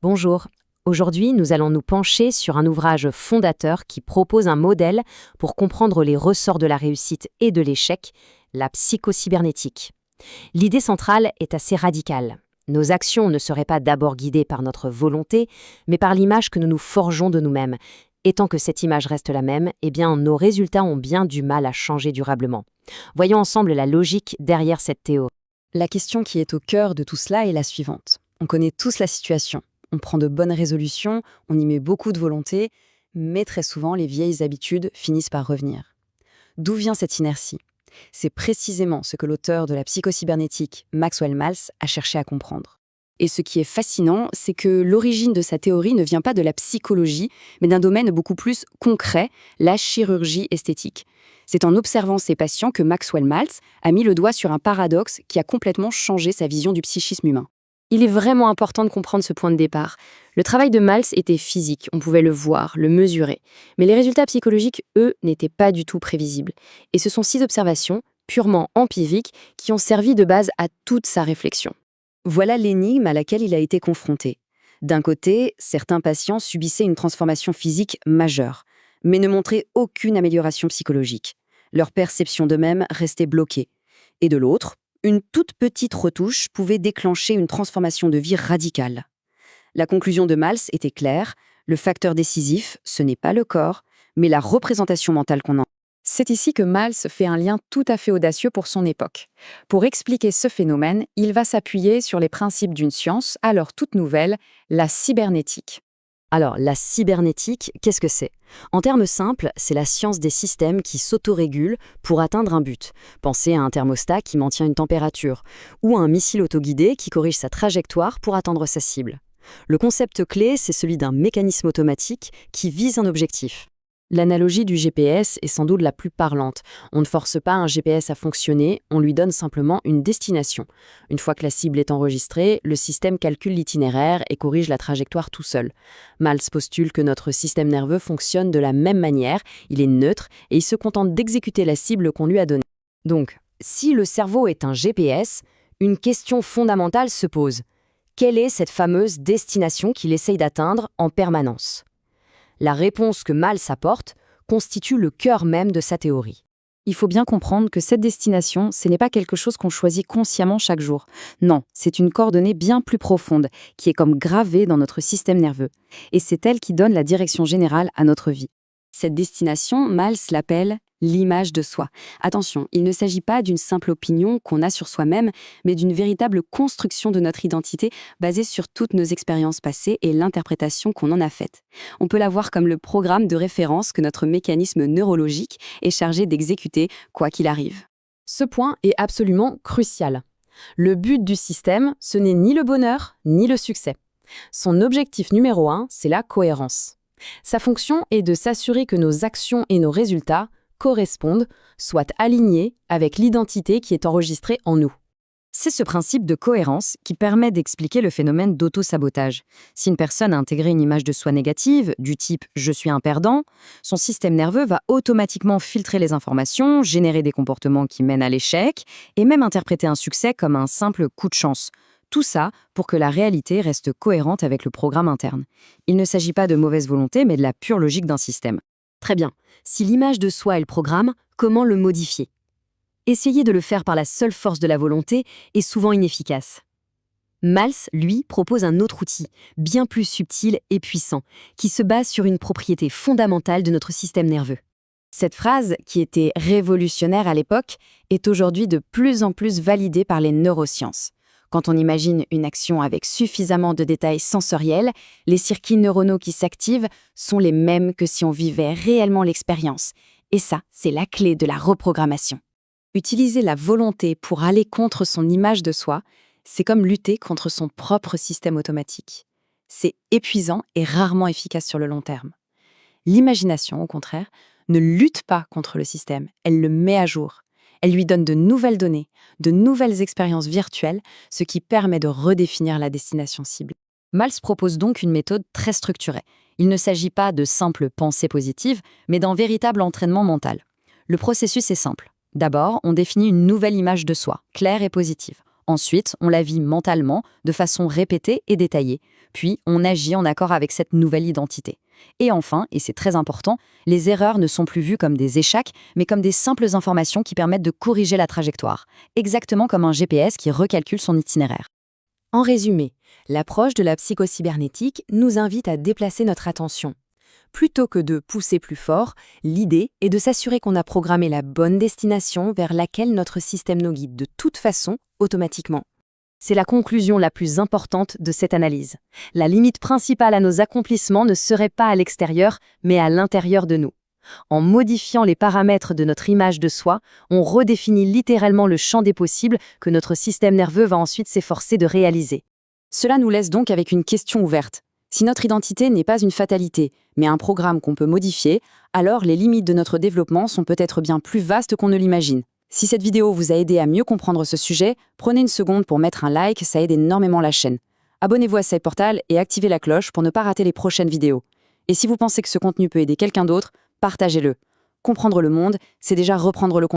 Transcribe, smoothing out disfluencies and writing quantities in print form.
Bonjour. Aujourd'hui, nous allons nous pencher sur un ouvrage fondateur qui propose un modèle pour comprendre les ressorts de la réussite et de l'échec, la psychocybernétique. L'idée centrale est assez radicale. Nos actions ne seraient pas d'abord guidées par notre volonté, mais par l'image que nous nous forgeons de nous-mêmes. Et tant que cette image reste la même, eh bien, nos résultats ont bien du mal à changer durablement. Voyons ensemble la logique derrière cette théorie. La question qui est au cœur de tout cela est la suivante. On connaît tous la situation. On prend de bonnes résolutions, on y met beaucoup de volonté, mais très souvent, les vieilles habitudes finissent par revenir. D'où vient cette inertie? C'est précisément ce que l'auteur de la psychocybernétique, Maxwell Maltz, a cherché à comprendre. Et ce qui est fascinant, c'est que l'origine de sa théorie ne vient pas de la psychologie, mais d'un domaine beaucoup plus concret, la chirurgie esthétique. C'est en observant ses patients que Maxwell Maltz a mis le doigt sur un paradoxe qui a complètement changé sa vision du psychisme humain. Il est vraiment important de comprendre ce point de départ. Le travail de Maltz était physique, on pouvait le voir, le mesurer. Mais les résultats psychologiques, eux, n'étaient pas du tout prévisibles. Et ce sont 6 observations, purement empiriques, qui ont servi de base à toute sa réflexion. Voilà l'énigme à laquelle il a été confronté. D'un côté, certains patients subissaient une transformation physique majeure, mais ne montraient aucune amélioration psychologique. Leur perception d'eux-mêmes restait bloquée. Et de l'autre, une toute petite retouche pouvait déclencher une transformation de vie radicale. La conclusion de Maltz était claire, le facteur décisif, ce n'est pas le corps, mais la représentation mentale qu'on en a. C'est ici que Maltz fait un lien tout à fait audacieux pour son époque. Pour expliquer ce phénomène, il va s'appuyer sur les principes d'une science, alors toute nouvelle, la cybernétique. Alors, la cybernétique, qu'est-ce que c'est? En termes simples, c'est la science des systèmes qui s'autorégulent pour atteindre un but. Pensez à un thermostat qui maintient une température, ou à un missile autoguidé qui corrige sa trajectoire pour atteindre sa cible. Le concept clé, c'est celui d'un mécanisme automatique qui vise un objectif. L'analogie du GPS est sans doute la plus parlante. On ne force pas un GPS à fonctionner, on lui donne simplement une destination. Une fois que la cible est enregistrée, le système calcule l'itinéraire et corrige la trajectoire tout seul. Maltz postule que notre système nerveux fonctionne de la même manière, il est neutre et il se contente d'exécuter la cible qu'on lui a donnée. Donc, si le cerveau est un GPS, une question fondamentale se pose. Quelle est cette fameuse destination qu'il essaye d'atteindre en permanence ? La réponse que Maltz apporte constitue le cœur même de sa théorie. Il faut bien comprendre que cette destination, ce n'est pas quelque chose qu'on choisit consciemment chaque jour. Non, c'est une coordonnée bien plus profonde, qui est comme gravée dans notre système nerveux. Et c'est elle qui donne la direction générale à notre vie. Cette destination, Maltz l'appelle l'image de soi. Attention, il ne s'agit pas d'une simple opinion qu'on a sur soi-même, mais d'une véritable construction de notre identité basée sur toutes nos expériences passées et l'interprétation qu'on en a faite. On peut la voir comme le programme de référence que notre mécanisme neurologique est chargé d'exécuter quoi qu'il arrive. Ce point est absolument crucial. Le but du système, ce n'est ni le bonheur, ni le succès. Son objectif numéro 1, c'est la cohérence. Sa fonction est de s'assurer que nos actions et nos résultats correspondent, soient alignés avec l'identité qui est enregistrée en nous. C'est ce principe de cohérence qui permet d'expliquer le phénomène d'auto-sabotage. Si une personne a intégré une image de soi négative, du type « je suis un perdant », son système nerveux va automatiquement filtrer les informations, générer des comportements qui mènent à l'échec et même interpréter un succès comme un simple coup de chance. Tout ça pour que la réalité reste cohérente avec le programme interne. Il ne s'agit pas de mauvaise volonté, mais de la pure logique d'un système. Très bien. Si l'image de soi est le programme, comment le modifier? Essayer de le faire par la seule force de la volonté est souvent inefficace. Maltz, lui, propose un autre outil, bien plus subtil et puissant, qui se base sur une propriété fondamentale de notre système nerveux. Cette phrase, qui était révolutionnaire à l'époque, est aujourd'hui de plus en plus validée par les neurosciences. Quand on imagine une action avec suffisamment de détails sensoriels, les circuits neuronaux qui s'activent sont les mêmes que si on vivait réellement l'expérience. Et ça, c'est la clé de la reprogrammation. Utiliser la volonté pour aller contre son image de soi, c'est comme lutter contre son propre système automatique. C'est épuisant et rarement efficace sur le long terme. L'imagination, au contraire, ne lutte pas contre le système, elle le met à jour. Elle lui donne de nouvelles données, de nouvelles expériences virtuelles, ce qui permet de redéfinir la destination cible. Maltz propose donc une méthode très structurée. Il ne s'agit pas de simples pensées positives, mais d'un véritable entraînement mental. Le processus est simple. D'abord, on définit une nouvelle image de soi, claire et positive. Ensuite, on la vit mentalement, de façon répétée et détaillée. Puis, on agit en accord avec cette nouvelle identité. Et enfin, et c'est très important, les erreurs ne sont plus vues comme des échecs, mais comme des simples informations qui permettent de corriger la trajectoire, exactement comme un GPS qui recalcule son itinéraire. En résumé, l'approche de la psychocybernétique nous invite à déplacer notre attention. Plutôt que de pousser plus fort, l'idée est de s'assurer qu'on a programmé la bonne destination vers laquelle notre système nous guide de toute façon, automatiquement. C'est la conclusion la plus importante de cette analyse. La limite principale à nos accomplissements ne serait pas à l'extérieur, mais à l'intérieur de nous. En modifiant les paramètres de notre image de soi, on redéfinit littéralement le champ des possibles que notre système nerveux va ensuite s'efforcer de réaliser. Cela nous laisse donc avec une question ouverte. Si notre identité n'est pas une fatalité, mais un programme qu'on peut modifier, alors les limites de notre développement sont peut-être bien plus vastes qu'on ne l'imagine. Si cette vidéo vous a aidé à mieux comprendre ce sujet, prenez une seconde pour mettre un like, ça aide énormément la chaîne. Abonnez-vous à SciPortal et activez la cloche pour ne pas rater les prochaines vidéos. Et si vous pensez que ce contenu peut aider quelqu'un d'autre, partagez-le. Comprendre le monde, c'est déjà reprendre le contrôle.